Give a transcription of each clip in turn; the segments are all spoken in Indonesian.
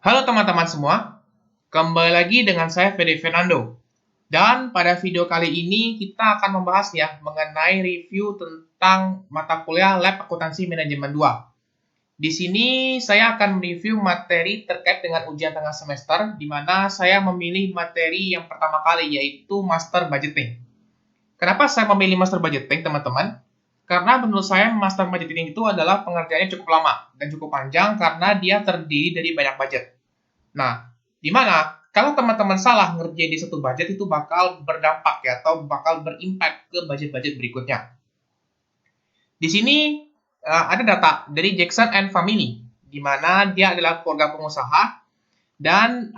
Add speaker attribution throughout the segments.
Speaker 1: Halo teman-teman semua, kembali lagi dengan saya Fede Fernando. Dan pada video kali ini kita akan membahas ya mengenai review tentang mata kuliah Lab Akuntansi Manajemen 2. Di sini saya akan mereview materi terkait dengan ujian tengah semester, di mana saya memilih materi yang pertama kali yaitu Master Budgeting. Kenapa saya memilih Master Budgeting, teman-teman? Karena menurut saya Master Budgeting itu adalah pengerjaannya cukup lama dan cukup panjang karena dia terdiri dari banyak budget. Nah, di mana kalau teman-teman salah ngerjain di satu budget itu bakal berdampak ya atau bakal berimpact ke budget-budget berikutnya. Di sini ada data dari Jackson and Family, di mana dia adalah keluarga pengusaha dan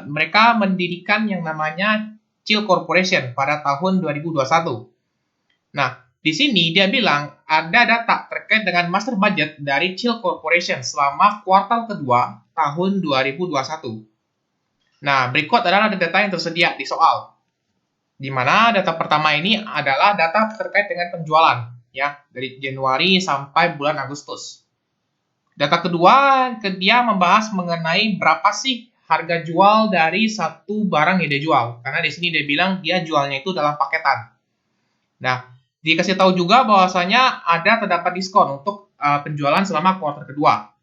Speaker 1: mereka mendirikan yang namanya Chill Corporation pada tahun 2021. Nah, di sini dia bilang ada data terkait dengan master budget dari Chill Corporation selama kuartal kedua tahun 2021. Nah, berikut adalah data yang tersedia di soal. Di mana data pertama ini adalah data terkait dengan penjualan, ya, dari Januari sampai bulan Agustus. Data kedua, dia membahas mengenai berapa sih harga jual dari satu barang yang dia jual. Karena di sini dia bilang dia jualnya itu dalam paketan. Nah, dikasih tahu juga bahwasanya ada terdapat diskon untuk penjualan selama kuartal kedua.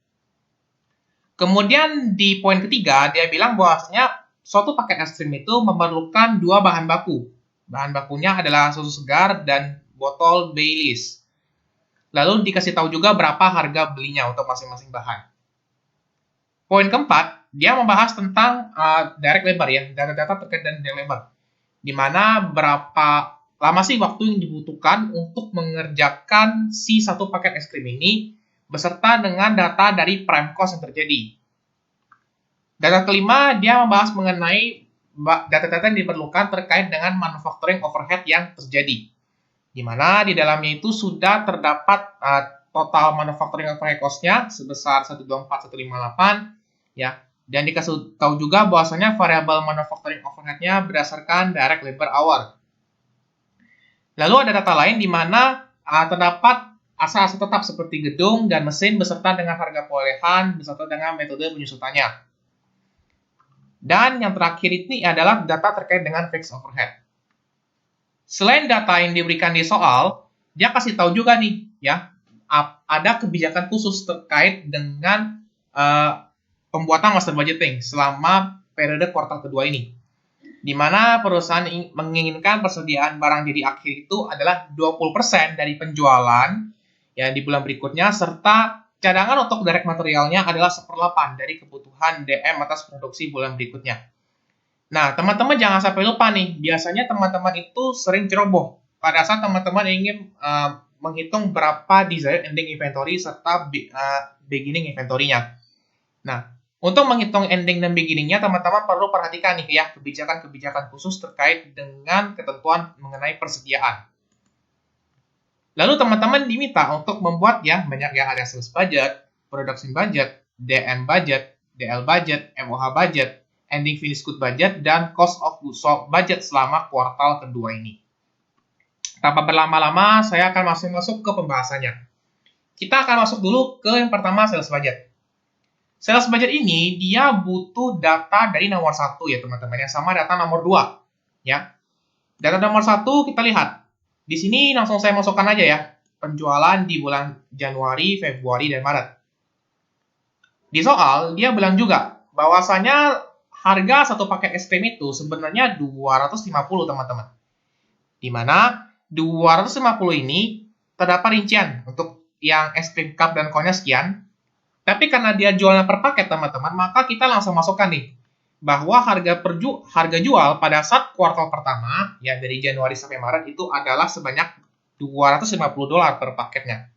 Speaker 1: Kemudian di poin ketiga, dia bilang bahwasanya suatu paket es krim itu memerlukan dua bahan baku. Bahan bakunya adalah susu segar dan botol Baileys. Lalu dikasih tahu juga berapa harga belinya untuk masing-masing bahan. Poin keempat, dia membahas tentang direct labor ya, data-data terkait dengan direct labor. Di mana berapa lama sih waktu yang dibutuhkan untuk mengerjakan si satu paket es krim ini beserta dengan data dari prime cost yang terjadi. Data kelima, dia membahas mengenai data-data yang diperlukan terkait dengan manufacturing overhead yang terjadi. Di mana di dalamnya itu sudah terdapat total manufacturing overhead cost-nya sebesar 124.158 ya. Dan dikasih tahu juga bahwasanya variabel manufacturing overhead-nya berdasarkan direct labor hour. Lalu ada data lain di mana terdapat asal-asal tetap seperti gedung dan mesin beserta dengan harga perolehan beserta dengan metode penyusutannya. Dan yang terakhir ini adalah data terkait dengan fixed overhead. Selain data yang diberikan di soal, dia kasih tahu juga nih ya, ada kebijakan khusus terkait dengan pembuatan master budgeting selama periode kuartal kedua ini. Di mana perusahaan menginginkan persediaan barang jadi akhir itu adalah 20% dari penjualan ya di bulan berikutnya, serta cadangan untuk direct materialnya adalah 1/8 dari kebutuhan DM atas produksi bulan berikutnya. Nah, teman-teman jangan sampai lupa nih, biasanya teman-teman itu sering ceroboh pada saat teman-teman ingin menghitung berapa desired ending inventory serta beginning inventory-nya. Nah, untuk menghitung ending dan beginning-nya, teman-teman perlu perhatikan nih ya, kebijakan-kebijakan khusus terkait dengan ketentuan mengenai persediaan. Lalu teman-teman diminta untuk membuat ya, banyak ya, ada sales budget, production budget, DM budget, DL budget, MOH budget, ending finished good budget, dan cost of goods sold budget selama kuartal kedua ini. Tanpa berlama-lama, saya akan masuk ke pembahasannya. Kita akan masuk dulu ke yang pertama, sales budget. Sales budget ini dia butuh data dari nomor 1 ya teman-teman ya, sama data nomor 2 ya. Data nomor 1 kita lihat. Di sini langsung saya masukkan aja ya. Penjualan di bulan Januari, Februari, dan Maret. Di soal dia bilang juga bahwasanya harga satu paket es krim itu sebenarnya 250 teman-teman. Di mana 250 ini terdapat rincian untuk yang es krim cup dan cone-nya sekian. Tapi karena dia jualnya per paket teman-teman, maka kita langsung masukkan nih bahwa harga jual pada saat kuartal pertama ya dari Januari sampai Maret itu adalah sebanyak $250 per paketnya.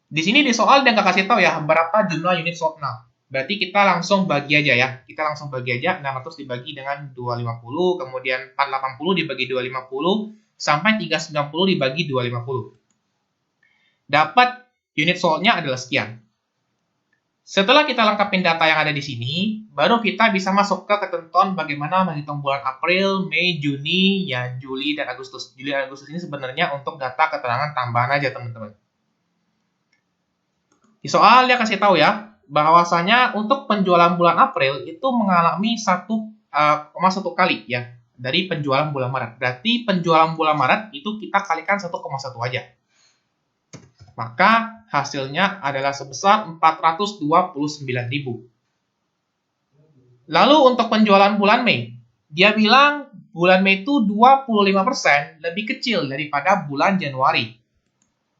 Speaker 1: Di sini di soal dia nggak kasih tahu ya berapa jumlah unit sold now. Berarti kita langsung bagi aja ya. Kita langsung bagi aja 600 dibagi dengan 250, kemudian 480 dibagi 250 sampai 390 dibagi 250. Dapat unit sold-nya adalah sekian. Setelah kita lengkapin data yang ada di sini, baru kita bisa masuk ke ketentuan bagaimana menghitung bulan April, Mei, Juni, ya Juli, dan Agustus. Juli dan Agustus ini sebenarnya untuk data keterangan tambahan aja, teman-teman. Di soal dia kasih tahu ya, bahwasanya untuk penjualan bulan April itu mengalami 1,1 kali ya dari penjualan bulan Maret. Berarti penjualan bulan Maret itu kita kalikan 1,1 aja. Maka hasilnya adalah sebesar 429.000. Lalu untuk penjualan bulan Mei, dia bilang bulan Mei itu 25% lebih kecil daripada bulan Januari.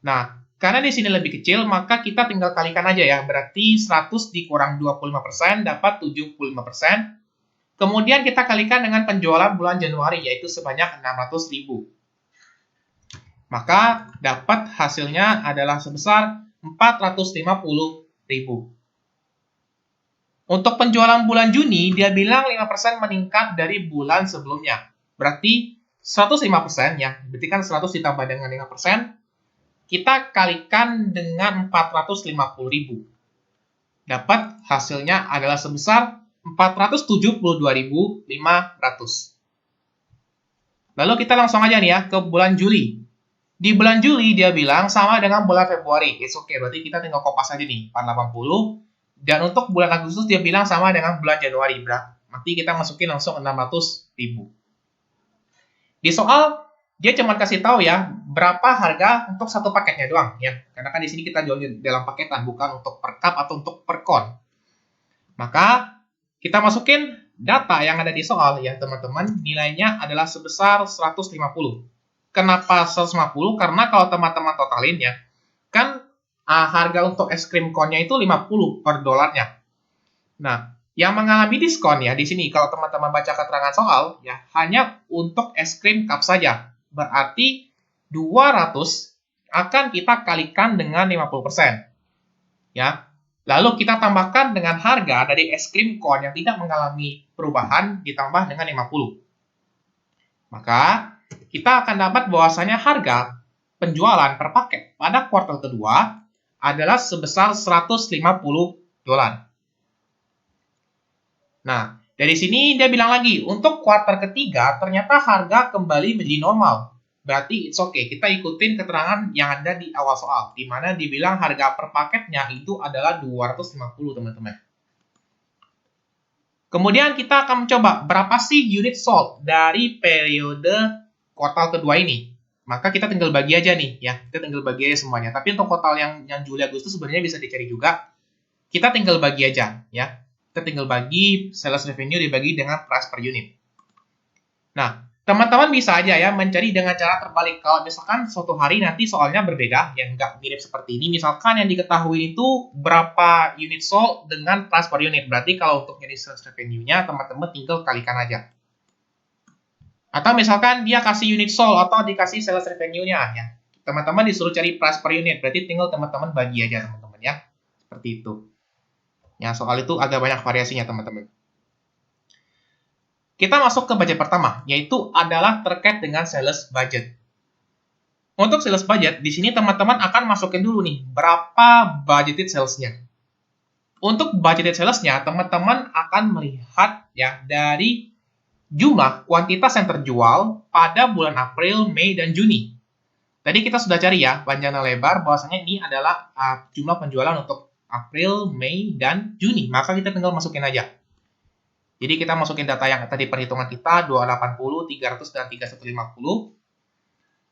Speaker 1: Nah, karena di sini lebih kecil, maka kita tinggal kalikan aja ya. Berarti 100 dikurang 25% dapat 75%. Kemudian kita kalikan dengan penjualan bulan Januari, yaitu sebanyak 600.000. Maka dapat hasilnya adalah sebesar 450.000. Untuk penjualan bulan Juni, dia bilang 5% meningkat dari bulan sebelumnya. Berarti 105% ya. Berarti kan 100 ditambah dengan 5%. Kita kalikan dengan 450.000. Dapat hasilnya adalah sebesar 472.500. Lalu kita langsung aja nih ya ke bulan Juli. Di bulan Juli dia bilang sama dengan bulan Februari. It's okay, berarti kita tinggal kopas aja nih, 480. Dan untuk bulan Agustus dia bilang sama dengan bulan Januari. Nanti kita masukin langsung 600.000. Di soal dia cuma kasih tahu ya berapa harga untuk satu paketnya doang ya. Karena kan di sini kita jual dalam paketan, bukan untuk per cup atau untuk per kon. Maka kita masukin data yang ada di soal ya teman-teman, nilainya adalah sebesar 150. Kenapa 150? Karena kalau teman-teman totalin ya, kan harga untuk es krim konnya itu 50 per dolarnya. Nah, yang mengalami diskon ya di sini kalau teman-teman baca keterangan soal ya hanya untuk es krim cup saja. Berarti 200 akan kita kalikan dengan 50%. Ya. Lalu kita tambahkan dengan harga dari es krim kon yang tidak mengalami perubahan ditambah dengan 50. Maka kita akan dapat bahwasanya harga penjualan per paket pada kuartal kedua adalah sebesar $150. Nah, dari sini dia bilang lagi, untuk kuartal ketiga ternyata harga kembali menjadi normal. Berarti it's okay, kita ikutin keterangan yang ada di awal soal, di mana dibilang harga per paketnya itu adalah 250, teman-teman. Kemudian kita akan mencoba berapa sih unit sold dari periode kuartal kedua ini. Maka kita tinggal bagi aja nih, ya. Kita tinggal bagi aja semuanya. Tapi untuk total yang Juli Agustus sebenarnya bisa dicari juga. Kita tinggal bagi aja, ya. Kita tinggal bagi sales revenue dibagi dengan price per unit. Nah, teman-teman bisa aja ya mencari dengan cara terbalik. Kalau misalkan suatu hari nanti soalnya berbeda, yang nggak mirip seperti ini. Misalkan yang diketahui itu berapa unit sold dengan price per unit. Berarti kalau untuk nyari sales revenue-nya, teman-teman tinggal kalikan aja. Atau misalkan dia kasih unit sold atau dikasih sales revenue-nya ya. Teman-teman disuruh cari price per unit. Berarti tinggal teman-teman bagi aja teman-teman ya. Seperti itu. Ya, soal itu agak banyak variasinya teman-teman. Kita masuk ke budget pertama, yaitu adalah terkait dengan sales budget. Untuk sales budget, di sini teman-teman akan masukin dulu nih, berapa budgeted sales-nya. Untuk budgeted sales-nya, teman-teman akan melihat ya dari jumlah kuantitas yang terjual pada bulan April, Mei, dan Juni. Tadi kita sudah cari ya, panjang dan lebar, bahwasanya ini adalah jumlah penjualan untuk April, Mei, dan Juni. Maka kita tinggal masukin aja. Jadi kita masukin data yang tadi perhitungan kita, 280, 300, dan 3150.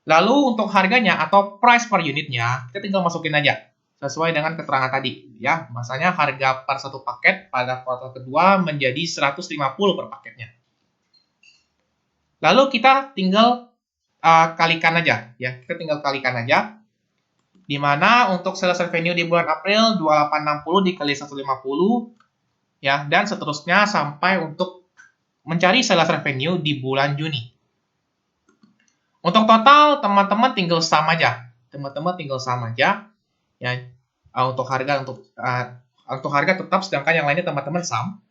Speaker 1: Lalu untuk harganya atau price per unitnya, kita tinggal masukin aja. Sesuai dengan keterangan tadi. Ya, masanya harga per satu paket pada kuartal kedua menjadi 150 per paketnya. Lalu kita tinggal kalikan aja. Ya, kita tinggal kalikan aja. Di mana untuk sales revenue di bulan April, 2860 dikali 150. Ya, dan seterusnya sampai untuk mencari sales revenue di bulan Juni. Untuk total, teman-teman tinggal sama aja. Teman-teman tinggal sama aja. Ya, untuk harga tetap, sedangkan yang lainnya teman-teman sum.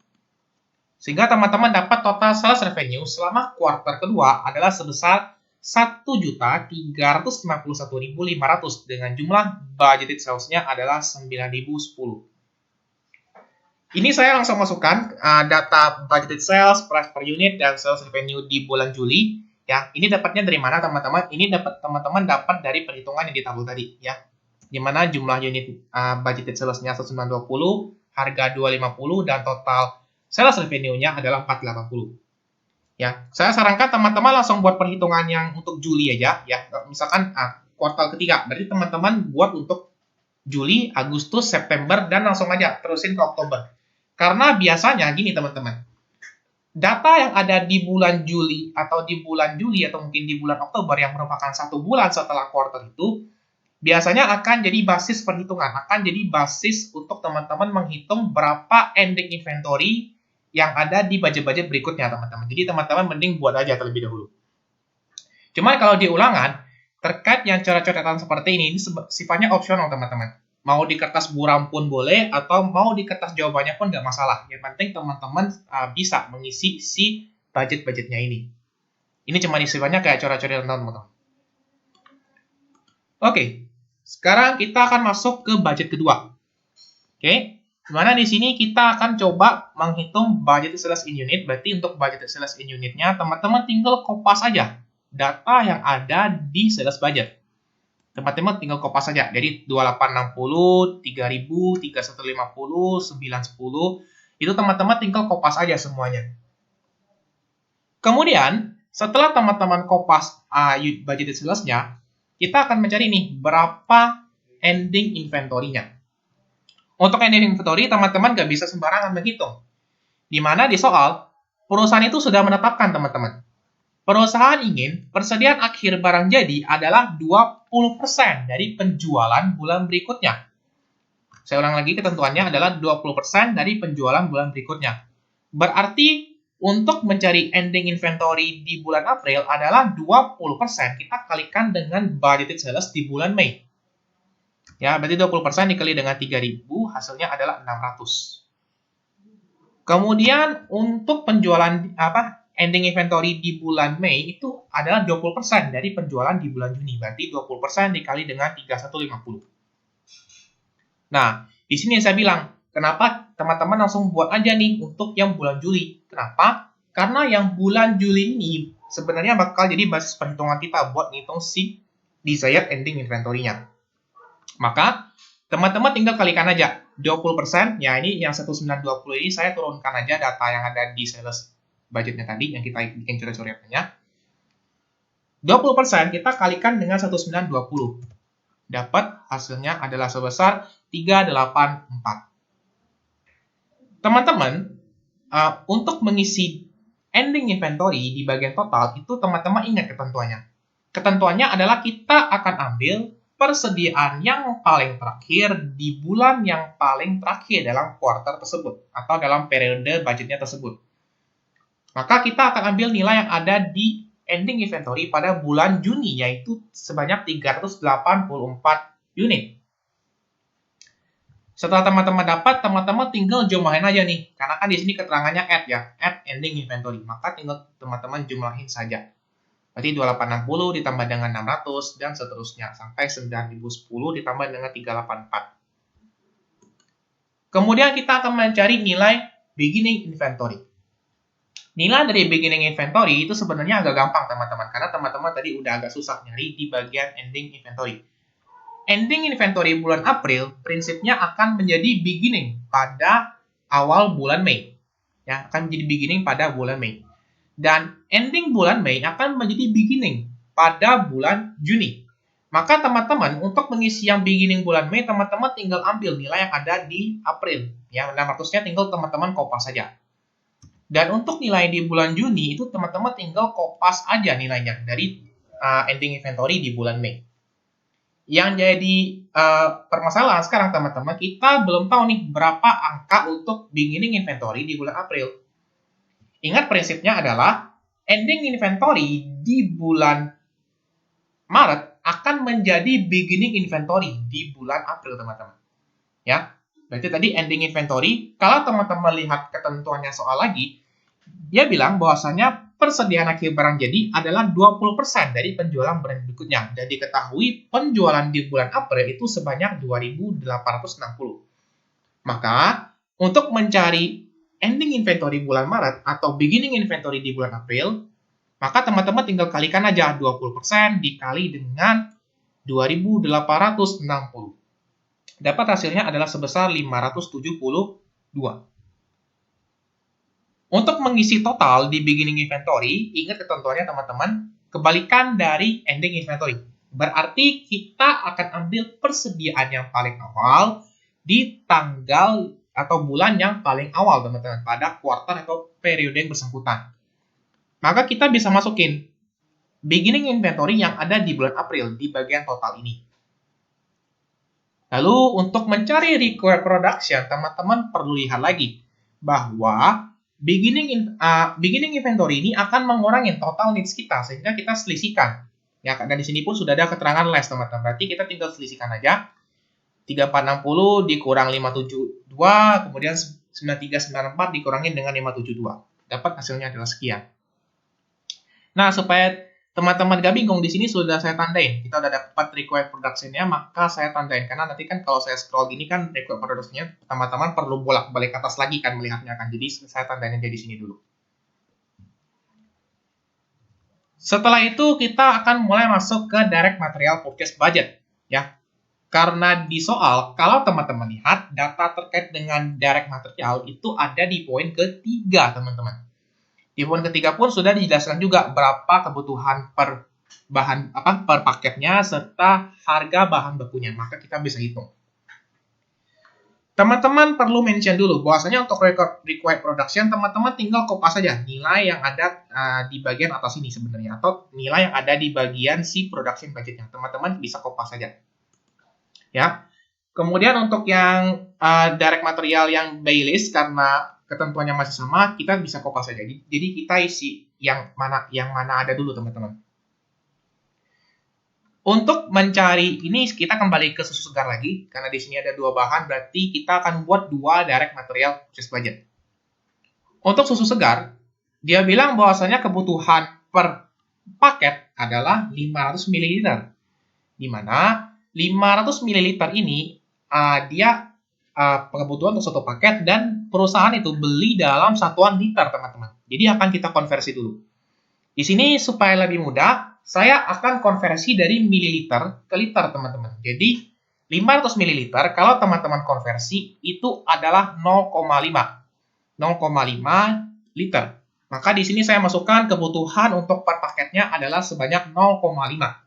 Speaker 1: Sehingga teman-teman dapat total sales revenue selama kuartal kedua adalah sebesar 1.351.500 dengan jumlah budgeted sales-nya adalah 9.010. Ini saya langsung masukkan data budgeted sales, price per unit, dan sales revenue di bulan Juli. Ya, ini dapatnya dari mana teman-teman? Ini teman-teman dapat dari perhitungan yang di tabel tadi, ya. Di mana jumlah unit budgeted sales-nya 1920, harga 250 dan total sales revenue-nya adalah 480. Ya, saya sarankan teman-teman langsung buat perhitungan yang untuk Juli aja ya. Misalkan kuartal ketiga, berarti teman-teman buat untuk Juli, Agustus, September dan langsung aja terusin ke Oktober. Karena biasanya gini teman-teman. Data yang ada di bulan Juli atau mungkin di bulan Oktober yang merupakan 1 bulan setelah kuartal itu biasanya akan jadi basis perhitungan, akan jadi basis untuk teman-teman menghitung berapa ending inventory yang ada di budget-budget berikutnya, teman-teman. Jadi, teman-teman mending buat aja terlebih dahulu. Cuman kalau di ulangan, terkait yang coret-coretan seperti ini sifatnya opsional, teman-teman. Mau di kertas buram pun boleh, atau mau di kertas jawabannya pun nggak masalah. Yang penting teman-teman bisa mengisi si budget-budgetnya ini. Ini cuma sifatnya kayak coret-coretan, teman-teman. Oke, sekarang kita akan masuk ke budget kedua. Oke, dimana di sini kita akan coba menghitung budget sales in unit. Berarti untuk budget sales in unitnya, teman-teman tinggal kopas aja data yang ada di sales budget. Teman-teman tinggal kopas saja. Jadi 2860, 3000, 3150, 910, itu teman-teman tinggal kopas aja semuanya. Kemudian, setelah teman-teman kopas budget salesnya, kita akan mencari nih berapa ending inventory-nya. Untuk ending inventory, teman-teman nggak bisa sembarangan menghitung. Di mana di soal, perusahaan itu sudah menetapkan, teman-teman. Perusahaan ingin persediaan akhir barang jadi adalah 20% dari penjualan bulan berikutnya. Saya ulang lagi, ketentuannya adalah 20% dari penjualan bulan berikutnya. Berarti, untuk mencari ending inventory di bulan April adalah 20%. Kita kalikan dengan budgeted sales di bulan Mei. Ya, berarti 20% dikali dengan 3.000, hasilnya adalah 600. Kemudian untuk penjualan ending inventory di bulan Mei itu adalah 20% dari penjualan di bulan Juni. Berarti 20% dikali dengan 3150. Nah, di sini saya bilang, kenapa teman-teman langsung buat aja nih untuk yang bulan Juli. Kenapa? Karena yang bulan Juli ini sebenarnya bakal jadi basis perhitungan kita buat ngitung si desired ending inventory-nya. Maka, teman-teman tinggal kalikan aja 20%, ya ini yang 1920 ini saya turunkan aja data yang ada di sales budgetnya tadi, yang kita bikin coret-coretannya. 20% kita kalikan dengan 1920. Dapat hasilnya adalah sebesar 384. Teman-teman, untuk mengisi ending inventory di bagian total, itu teman-teman ingat ketentuannya. Ketentuannya adalah kita akan ambil persediaan yang paling terakhir di bulan yang paling terakhir dalam kuartal tersebut atau dalam periode budgetnya tersebut. Maka kita akan ambil nilai yang ada di ending inventory pada bulan Juni, yaitu sebanyak 384 unit. Setelah teman-teman dapat, teman-teman tinggal jumlahin aja nih, karena kan di sini keterangannya add ending inventory, maka tinggal teman-teman jumlahin saja. Berarti 2860 ditambah dengan 600 dan seterusnya sampai 9010 ditambah dengan 384. Kemudian kita akan mencari nilai beginning inventory. Nilai dari beginning inventory itu sebenarnya agak gampang teman-teman, karena teman-teman tadi udah agak susah nyari di bagian ending inventory. Ending inventory bulan April prinsipnya akan menjadi beginning pada awal bulan Mei. Ya, akan menjadi beginning pada bulan Mei. Dan ending bulan Mei akan menjadi beginning pada bulan Juni. Maka teman-teman untuk mengisi yang beginning bulan Mei, teman-teman tinggal ambil nilai yang ada di April. Ya, 600-nya tinggal teman-teman kopas saja. Dan untuk nilai di bulan Juni itu teman-teman tinggal kopas aja nilainya dari ending inventory di bulan Mei. Yang jadi permasalahan sekarang teman-teman, kita belum tahu nih berapa angka untuk beginning inventory di bulan April. Ingat prinsipnya adalah ending inventory di bulan Maret akan menjadi beginning inventory di bulan April, teman-teman. Ya, berarti tadi ending inventory, kalau teman-teman lihat ketentuannya soal lagi, dia bilang bahwasanya persediaan akhir barang jadi adalah 20% dari penjualan bulan berikutnya. Dan diketahui penjualan di bulan April itu sebanyak 2.860. Maka, untuk mencari ending inventory bulan Maret atau beginning inventory di bulan April, maka teman-teman tinggal kalikan aja 20% dikali dengan 2.860. Dapat hasilnya adalah sebesar 570 Untuk mengisi total di beginning inventory, ingat ketentuannya teman-teman, kebalikan dari ending inventory. Berarti kita akan ambil persediaan yang paling awal di tanggal atau bulan yang paling awal, teman-teman, pada kuartal atau periode yang bersangkutan. Maka kita bisa masukin beginning inventory yang ada di bulan April di bagian total ini. Lalu untuk mencari required production, teman-teman perlu lihat lagi bahwa beginning inventory ini akan mengurangi total needs kita sehingga kita selisihkan. Ya, karena di sini pun sudah ada keterangan less, teman-teman. Berarti kita tinggal selisihkan aja. 3460 dikurang 572, kemudian 9394 dikurangin dengan 572. Dapat hasilnya adalah sekian. Nah, supaya teman-teman gak bingung, di sini sudah saya tandain. Kita udah dapat required production-nya, maka saya tandain. Karena nanti kan kalau saya scroll gini kan required production-nya, teman-teman perlu bolak-balik ke atas lagi kan melihatnya kan. Jadi saya tandain aja di sini dulu. Setelah itu kita akan mulai masuk ke direct material purchase budget. Ya, karena di soal, kalau teman-teman lihat, data terkait dengan direct material itu ada di poin ketiga, teman-teman. Di poin ketiga pun sudah dijelaskan juga berapa kebutuhan per paketnya serta harga bahan bakunya. Maka kita bisa hitung. Teman-teman perlu mention dulu bahwasanya untuk required production teman-teman tinggal kopas saja nilai yang ada di bagian atas ini sebenarnya atau nilai yang ada di bagian si production budgetnya. Teman-teman bisa kopas saja. Ya. Kemudian untuk yang direct material yang by list karena ketentuannya masih sama, kita bisa kopas saja. Jadi kita isi yang mana ada dulu, teman-teman. Untuk mencari ini kita kembali ke susu segar lagi karena di sini ada dua bahan, berarti kita akan buat dua direct material purchase budget. Untuk susu segar, dia bilang bahwasanya kebutuhan per paket adalah 500 ml. Di mana 500 ml ini dia kebutuhan untuk satu paket dan perusahaan itu beli dalam satuan liter, teman-teman. Jadi akan kita konversi dulu. Di sini supaya lebih mudah, saya akan konversi dari mililiter ke liter, teman-teman. Jadi 500 ml kalau teman-teman konversi itu adalah 0,5 liter. Maka di sini saya masukkan kebutuhan untuk per paketnya adalah sebanyak 0,5.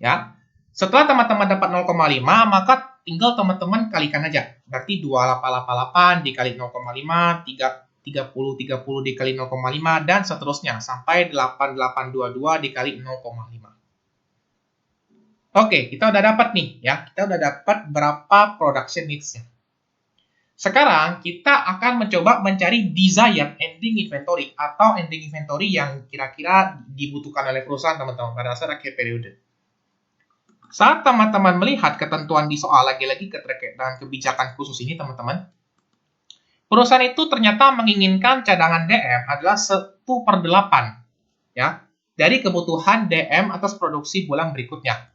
Speaker 1: Ya. Setelah teman-teman dapat 0,5, maka tinggal teman-teman kalikan aja. Berarti 2888 dikali 0,5, 30 dikali 0,5, dan seterusnya. Sampai 8822 dikali 0,5. Oke, kita udah dapat nih. Ya, kita udah dapat berapa production needs-nya. Sekarang, kita akan mencoba mencari desired ending inventory atau ending inventory yang kira-kira dibutuhkan oleh perusahaan, teman-teman, pada dasar akhir periode. Saat teman-teman melihat ketentuan di soal lagi-lagi terkait dengan kebijakan khusus ini, teman-teman, perusahaan itu ternyata menginginkan cadangan DM adalah 1/8 ya, dari kebutuhan DM atas produksi bulan berikutnya.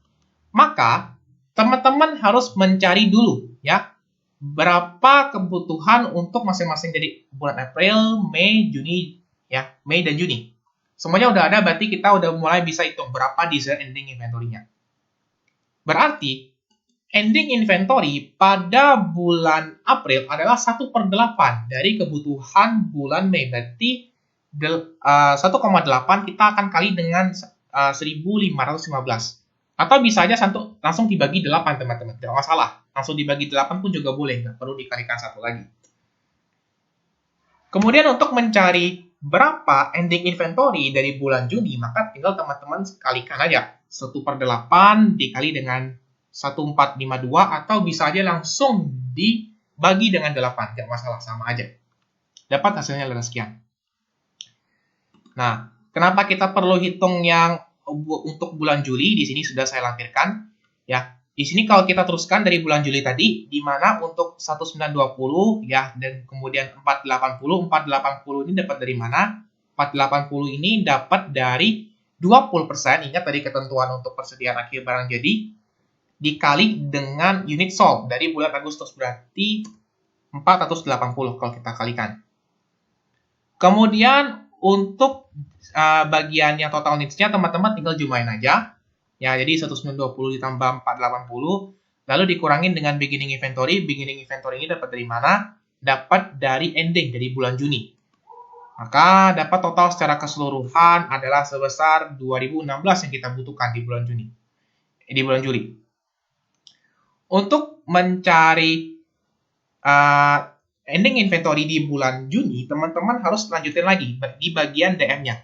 Speaker 1: Maka, teman-teman harus mencari dulu ya, berapa kebutuhan untuk masing-masing dari bulan April, Mei, Juni ya, Mei dan Juni. Semuanya udah ada, berarti kita udah mulai bisa hitung berapa desired ending inventory-nya. Berarti, ending inventory pada bulan April adalah 1/8 dari kebutuhan bulan Mei. Berarti 1,8 kita akan kali dengan 1.515. Atau bisa aja langsung dibagi 8, teman-teman. Tidak masalah. Langsung dibagi 8 pun juga boleh. Nggak perlu dikalikan satu lagi. Kemudian untuk mencari berapa ending inventory dari bulan Juni, maka tinggal teman-teman kalikan aja. 1/8 dikali dengan 1452 atau bisa aja langsung dibagi dengan 8. Tidak masalah, sama aja. Dapat hasilnya adalah sekian. Nah, kenapa kita perlu hitung yang untuk bulan Juli? Di sini sudah saya lampirkan. Ya, di sini kalau kita teruskan dari bulan Juli tadi, di mana untuk 1920 ya, dan kemudian 480 ini dapat dari mana? 480 ini dapat dari 20%, ingat tadi ketentuan untuk persediaan akhir barang jadi, dikali dengan unit sold dari bulan Agustus, berarti 480 kalau kita kalikan. Kemudian untuk bagian yang total needs-nya teman-teman tinggal jumlahin aja. Ya, jadi 1920 ditambah 480 lalu dikurangin dengan beginning inventory. Beginning inventory ini dapat dari mana? Dapat dari ending, dari bulan Juni. Maka dapat total secara keseluruhan adalah sebesar 2016 yang kita butuhkan di bulan Juni. Di bulan Juli. Untuk mencari ending inventory di bulan Juni, teman-teman harus lanjutin lagi di bagian DM-nya.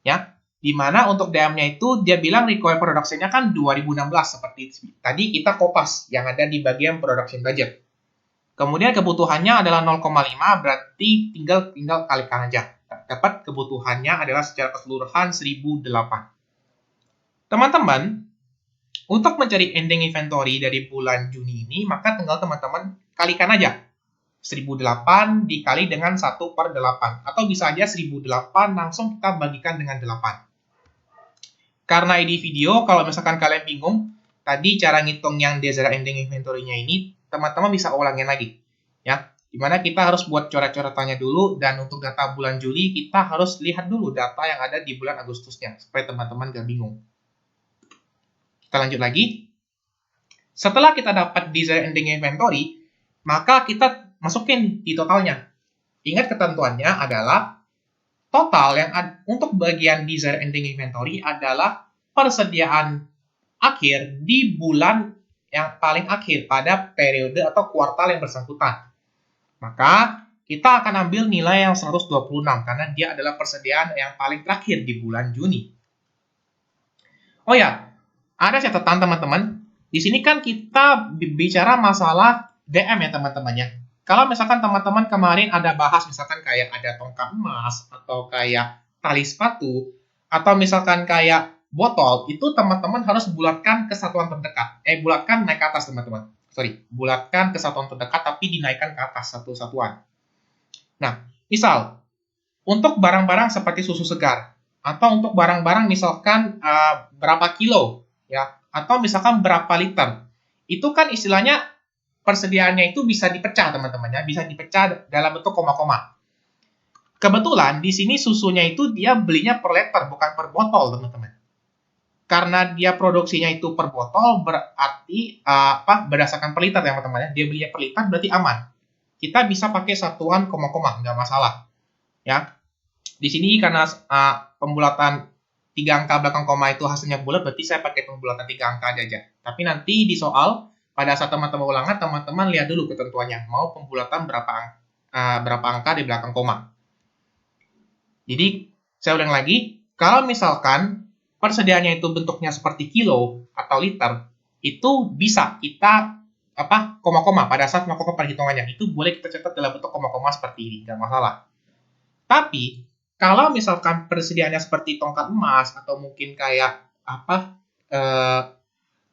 Speaker 1: Ya, di mana untuk DM-nya itu dia bilang required production-nya kan 2016 seperti tadi kita kopas yang ada di bagian production budget. Kemudian kebutuhannya adalah 0,5, berarti tinggal kalikan aja. Dapat kebutuhannya adalah secara keseluruhan 1008. Teman-teman, untuk mencari ending inventory dari bulan Juni ini, maka tinggal teman-teman kalikan aja. 1008 dikali dengan 1/8. Atau bisa aja 1008 langsung kita bagikan dengan 8. Karena ini video, kalau misalkan kalian bingung, tadi cara ngitung yang desired ending inventory-nya ini, teman-teman bisa ulangin lagi. Ya, dimana kita harus buat coret-coretannya dulu, dan untuk data bulan Juli, kita harus lihat dulu data yang ada di bulan Agustusnya, supaya teman-teman gak bingung. Kita lanjut lagi. Setelah kita dapat desired ending inventory, maka kita masukin di totalnya. Ingat ketentuannya adalah total yang untuk bagian desired ending inventory adalah persediaan akhir di bulan yang paling akhir pada periode atau kuartal yang bersangkutan. Maka kita akan ambil nilai yang 126 karena dia adalah persediaan yang paling terakhir di bulan Juni. Oh ya, ada catatan teman-teman. Di sini kan kita bicara masalah DM ya teman-teman ya. Kalau misalkan teman-teman kemarin ada bahas misalkan kayak ada tongkat emas atau kayak tali sepatu atau misalkan kayak botol, itu teman-teman harus bulatkan ke satuan terdekat. Bulatkan naik ke atas teman-teman. Bulatkan ke satuan terdekat tapi dinaikkan ke atas satu satuan. Nah, misal untuk barang-barang seperti susu segar atau untuk barang-barang misalkan berapa kilo ya atau misalkan berapa liter, itu kan istilahnya persediaannya itu bisa dipecah teman-teman ya, bisa dipecah dalam bentuk koma-koma. Kebetulan di sini susunya itu dia belinya per liter bukan per botol teman-teman. Karena dia produksinya itu per botol berarti berdasarkan per liter ya teman-teman ya, dia belinya per liter berarti aman. Kita bisa pakai satuan koma-koma, nggak masalah. Ya, di sini karena pembulatan 3 angka belakang koma itu hasilnya bulat, berarti saya pakai pembulatan 3 angka aja. Tapi nanti di soal pada saat teman-teman ulangan, teman-teman lihat dulu ketentuannya. Mau pembulatan berapa angka di belakang koma. Jadi, saya ulang lagi. Kalau misalkan persediaannya itu bentuknya seperti kilo atau liter, itu bisa kita koma-koma pada saat melakukan perhitungannya. Itu boleh kita catat dalam bentuk koma-koma seperti ini, nggak masalah. Tapi, kalau misalkan persediaannya seperti tongkat emas, atau mungkin kayak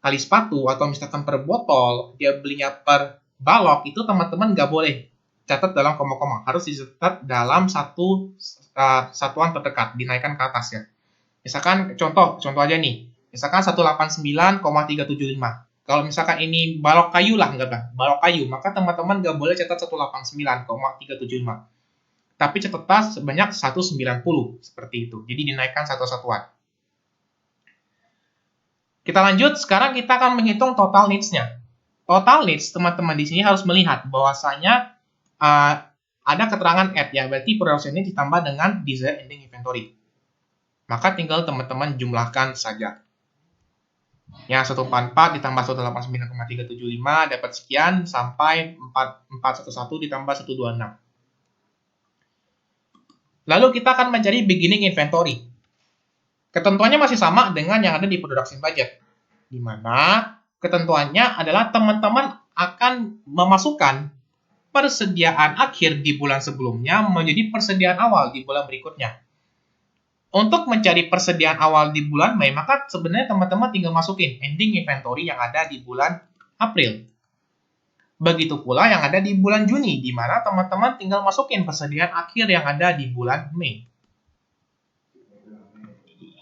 Speaker 1: tali sepatu atau misalkan per botol, dia belinya per balok, itu teman-teman nggak boleh catat dalam koma-koma, harus dicatat dalam satu satuan terdekat, dinaikkan ke atas ya. Misalkan contoh aja nih, misalkan 189,375. Kalau misalkan ini balok kayu lah, balok kayu, maka teman-teman nggak boleh catat 189,375. Tapi catat sebanyak 190, seperti itu. Jadi dinaikkan satu satuan. Kita lanjut, sekarang kita akan menghitung total needs-nya. Total needs, teman-teman di sini harus melihat bahwasanya ada keterangan add ya, berarti production ini ditambah dengan desired ending inventory. Maka tinggal teman-teman jumlahkan saja. Ya, 144 ditambah 189,375 dapat sekian sampai 411 ditambah 126. Lalu kita akan mencari beginning inventory. Ketentuannya masih sama dengan yang ada di production budget, di mana ketentuannya adalah teman-teman akan memasukkan persediaan akhir di bulan sebelumnya menjadi persediaan awal di bulan berikutnya. Untuk mencari persediaan awal di bulan Mei, maka sebenarnya teman-teman tinggal masukin ending inventory yang ada di bulan April. Begitu pula yang ada di bulan Juni, di mana teman-teman tinggal masukin persediaan akhir yang ada di bulan Mei.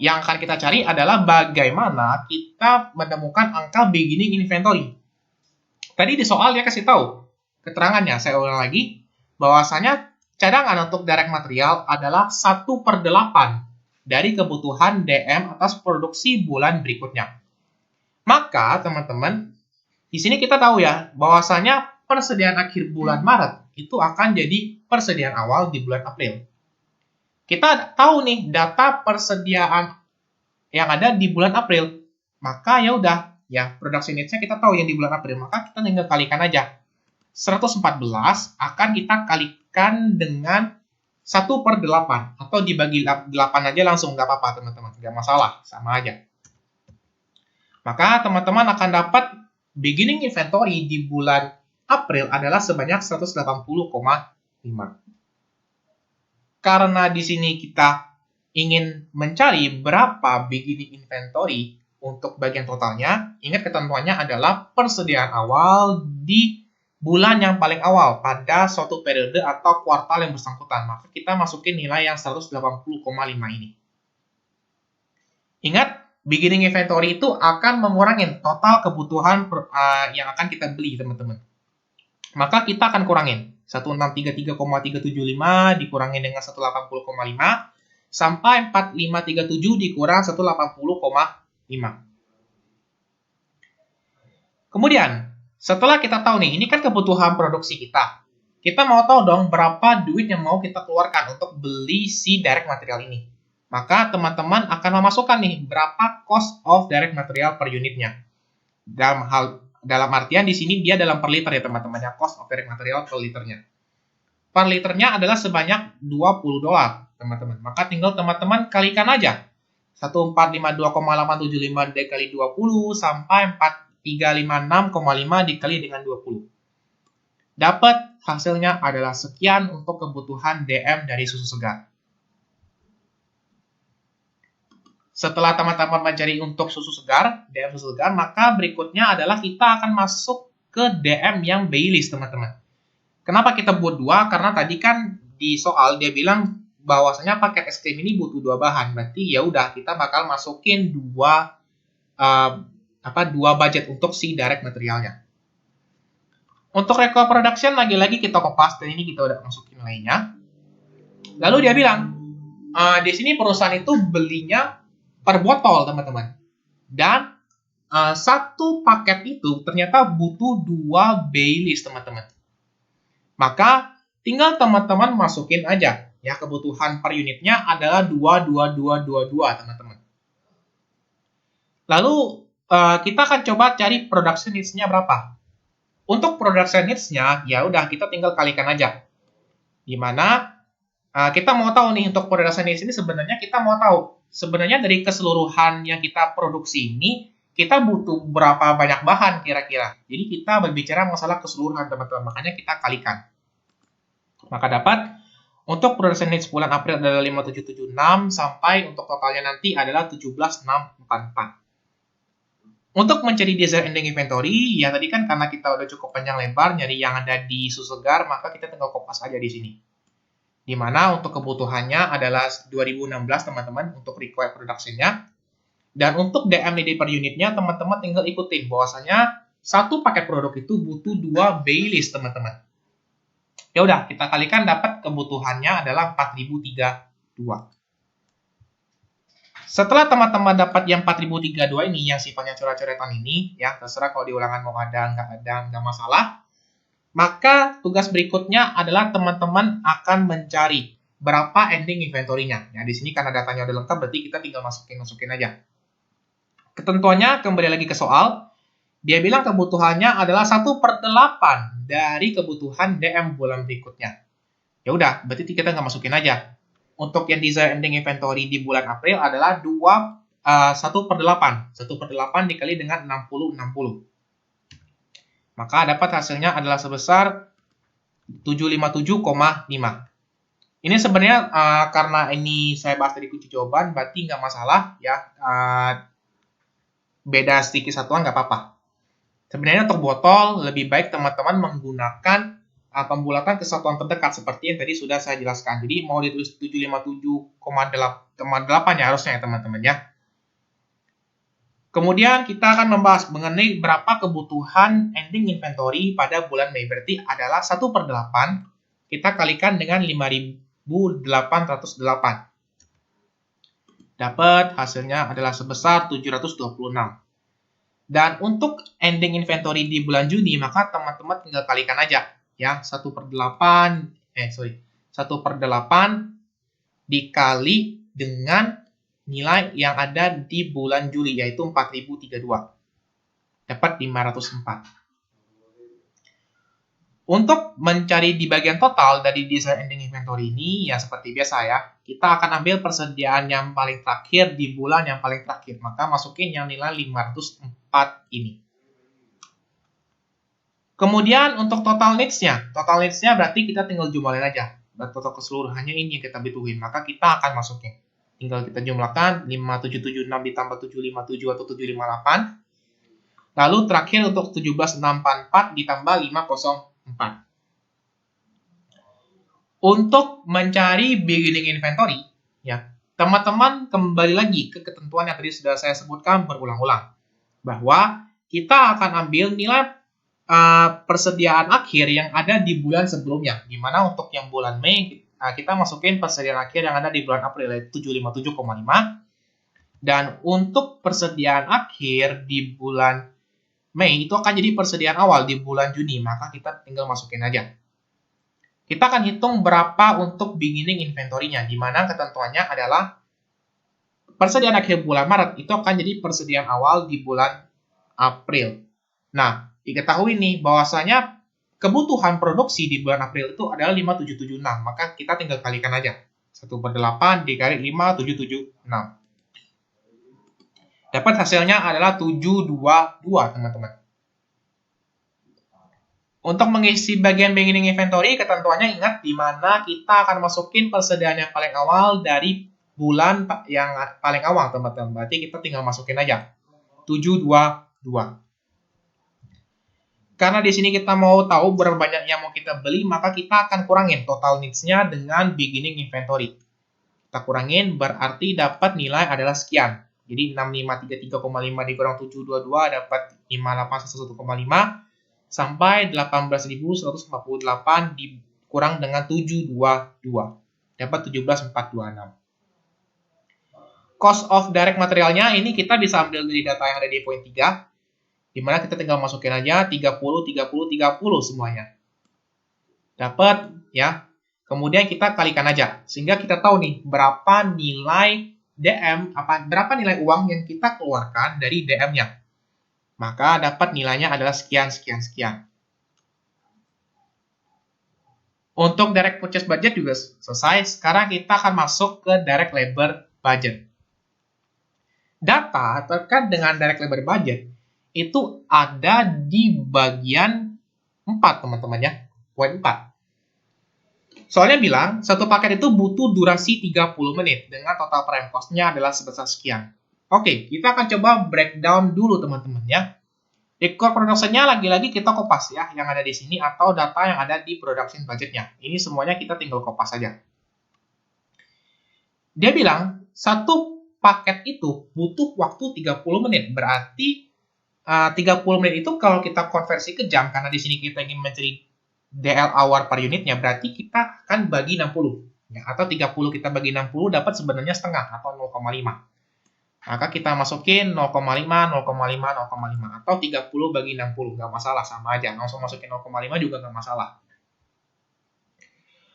Speaker 1: Yang akan kita cari adalah bagaimana kita menemukan angka beginning inventory. Tadi di soal dia kasih tahu keterangannya, saya ulang lagi, bahwasanya cadangan untuk direct material adalah 1/8 dari kebutuhan DM atas produksi bulan berikutnya. Maka, teman-teman, Di sini kita tahu ya, bahwasanya persediaan akhir bulan Maret itu akan jadi persediaan awal di bulan April. Kita tahu nih data persediaan yang ada di bulan April. Maka ya udah, ya production needs-nya kita tahu yang di bulan April, maka kita tinggal kalikan aja. 114 akan kita kalikan dengan 1/8 atau dibagi 8 aja langsung, nggak apa-apa teman-teman, nggak masalah, sama aja. Maka teman-teman akan dapat beginning inventory di bulan April adalah sebanyak 180,5. Karena di sini kita ingin mencari berapa beginning inventory untuk bagian totalnya, ingat ketentuannya adalah persediaan awal di bulan yang paling awal pada suatu periode atau kuartal yang bersangkutan. Maka kita masukin nilai yang 180,5 ini. Ingat, beginning inventory itu akan mengurangi total kebutuhan yang akan kita beli, teman-teman. Maka kita akan kurangin 1633,375 dikurangi dengan 180,5 sampai 4537 dikurang 180,5. Kemudian, setelah kita tahu nih, ini kan kebutuhan produksi kita. Kita mau tahu dong berapa duit yang mau kita keluarkan untuk beli si direct material ini. Maka teman-teman akan memasukkan nih berapa cost of direct material per unitnya. Dalam artian di sini dia dalam per liter ya teman-teman ya, cost of direct material per liternya. Per liternya adalah sebanyak $20, teman-teman. Maka tinggal teman-teman kalikan aja. 1452,875 dikali 20 sampai 4356,5 dikali dengan 20. Dapat hasilnya adalah sekian untuk kebutuhan DM dari susu segar. Setelah teman-teman mencari untuk susu segar, DM susu segar, maka berikutnya adalah kita akan masuk ke DM yang Baileys, teman-teman. Kenapa kita buat dua? Karena tadi kan di soal dia bilang bahwasanya paket es krim ini butuh dua bahan. Berarti ya udah kita bakal masukin dua budget untuk si direct materialnya. Untuk record production lagi-lagi kita kopas dan ini kita udah masukin nilainya. Lalu dia bilang di sini perusahaan itu belinya per botol, teman-teman. Dan satu paket itu ternyata butuh 2 Baileys, teman-teman. Maka tinggal teman-teman masukin aja ya, kebutuhan per unitnya adalah 2, teman-teman. Lalu kita akan coba cari production needs-nya berapa. Untuk production needs-nya ya udah kita tinggal kalikan aja. Dimana kita mau tahu nih untuk production needs ini sebenarnya kita mau tahu sebenarnya dari keseluruhan yang kita produksi ini kita butuh berapa banyak bahan kira-kira. Jadi kita berbicara masalah keseluruhan, teman-teman. Makanya kita kalikan. Maka dapat untuk production needs bulan April adalah 5776 sampai untuk totalnya nanti adalah 17644. Untuk mencari design ending inventory, ya tadi kan karena kita udah cukup panjang lebar nyari yang ada di susu segar, maka kita tinggal kopas aja di sini. Di mana untuk kebutuhannya adalah 2016, teman-teman, untuk required production-nya. Dan untuk DMDD per unitnya, teman-teman tinggal ikutin bahwasanya satu paket produk itu butuh 2 Baileys, teman-teman. Ya udah, kita kalikan dapat kebutuhannya adalah 4032. Setelah teman-teman dapat yang 4032 ini, yang sifatnya coret-coretan ini, ya terserah kalau di ulangan mau ada, nggak masalah. Maka tugas berikutnya adalah teman-teman akan mencari berapa ending inventory-nya. Ya, di sini karena datanya udah lengkap, berarti kita tinggal masukin aja. Ketentuannya kembali lagi ke soal. Dia bilang kebutuhannya adalah 1/8 dari kebutuhan DM bulan berikutnya. Ya udah, berarti kita nggak masukin aja. Untuk yang design ending inventory di bulan April adalah 1/8. 1/8 dikali dengan 60. Maka dapat hasilnya adalah sebesar 757,5. Ini sebenarnya karena ini saya bahas dari kunci jawaban, berarti nggak masalah ya. Beda sedikit satuan nggak apa-apa. Sebenarnya untuk botol lebih baik teman-teman menggunakan pembulatan kesatuan terdekat seperti yang tadi sudah saya jelaskan. Jadi mau ditulis 757,8 ya harusnya ya teman-teman ya. Kemudian kita akan membahas mengenai berapa kebutuhan ending inventory pada bulan Mei. Berarti adalah 1/8 kita kalikan dengan 5.808. Dapat hasilnya adalah sebesar 726. Dan untuk ending inventory di bulan Juni, maka teman-teman tinggal kalikan aja ya, 1/8 dikali dengan nilai yang ada di bulan Juli, yaitu 4032. Dapat 504. Untuk mencari di bagian total dari design ending inventory ini, ya seperti biasa ya, kita akan ambil persediaan yang paling terakhir di bulan yang paling terakhir. Maka masukin yang nilai 504 ini. Kemudian untuk total needs-nya berarti kita tinggal jumlahin aja. Total keseluruhannya ini yang kita butuhin, maka kita akan masukin. Tinggal kita jumlahkan 5776 ditambah 757 atau 758. Lalu terakhir untuk 17644 ditambah 504. Untuk mencari beginning inventory, ya, teman-teman kembali lagi ke ketentuan yang tadi sudah saya sebutkan berulang-ulang. Bahwa kita akan ambil nilai persediaan akhir yang ada di bulan sebelumnya. Dimana untuk yang bulan Mei, kita masukin persediaan akhir yang ada di bulan April, yaitu 757,5. Dan untuk persediaan akhir di bulan Mei, itu akan jadi persediaan awal di bulan Juni. Maka kita tinggal masukin aja. Kita akan hitung berapa untuk beginning inventory-nya. Dimana ketentuannya adalah persediaan akhir bulan Maret itu akan jadi persediaan awal di bulan April. Nah, diketahui nih bahwasanya kebutuhan produksi di bulan April itu adalah 5776, maka kita tinggal kalikan aja. 1/8 dikali 5776. Dapat hasilnya adalah 722, teman-teman. Untuk mengisi bagian beginning inventory, ketentuannya ingat di mana kita akan masukin persediaan yang paling awal dari bulan yang paling awal, teman-teman. Berarti kita tinggal masukin aja 722. Karena di sini kita mau tahu berapa banyak yang mau kita beli, maka kita akan kurangin total needs-nya dengan beginning inventory. Kita kurangin, berarti dapat nilai adalah sekian. Jadi 6533,5 dikurang 722 dapat 5811,5 sampai 18.148 dikurang dengan 722. Dapat 17.426. Cost of direct materialnya ini kita bisa ambil dari data yang ada di poin 3. Dimana kita tinggal masukin aja 30, 30, 30 semuanya. Dapat ya. Kemudian kita kalikan aja. Sehingga kita tahu nih berapa nilai DM, berapa nilai uang yang kita keluarkan dari DM-nya. Maka dapat nilainya adalah sekian, sekian, sekian. Untuk direct purchase budget juga selesai. Sekarang kita akan masuk ke direct labor budget. Data terkait dengan direct labor budget itu ada di bagian 4, teman-teman ya. Poin 4. Soalnya bilang, satu paket itu butuh durasi 30 menit dengan total prime cost-nya adalah sebesar sekian. Oke, kita akan coba breakdown dulu, teman-teman ya. Di core production-nya lagi-lagi kita kopas ya, yang ada di sini atau data yang ada di production budget-nya. Ini semuanya kita tinggal kopas saja. Dia bilang, satu paket itu butuh waktu 30 menit. Berarti 30 menit itu kalau kita konversi ke jam, karena di sini kita ingin mencari DL hour per unitnya, berarti kita akan bagi 60. Ya, atau 30 kita bagi 60 dapat sebenarnya setengah atau 0,5. Maka kita masukin 0,5, 0,5, 0,5. Atau 30 bagi 60, nggak masalah, sama aja. Langsung masukin 0,5 juga nggak masalah.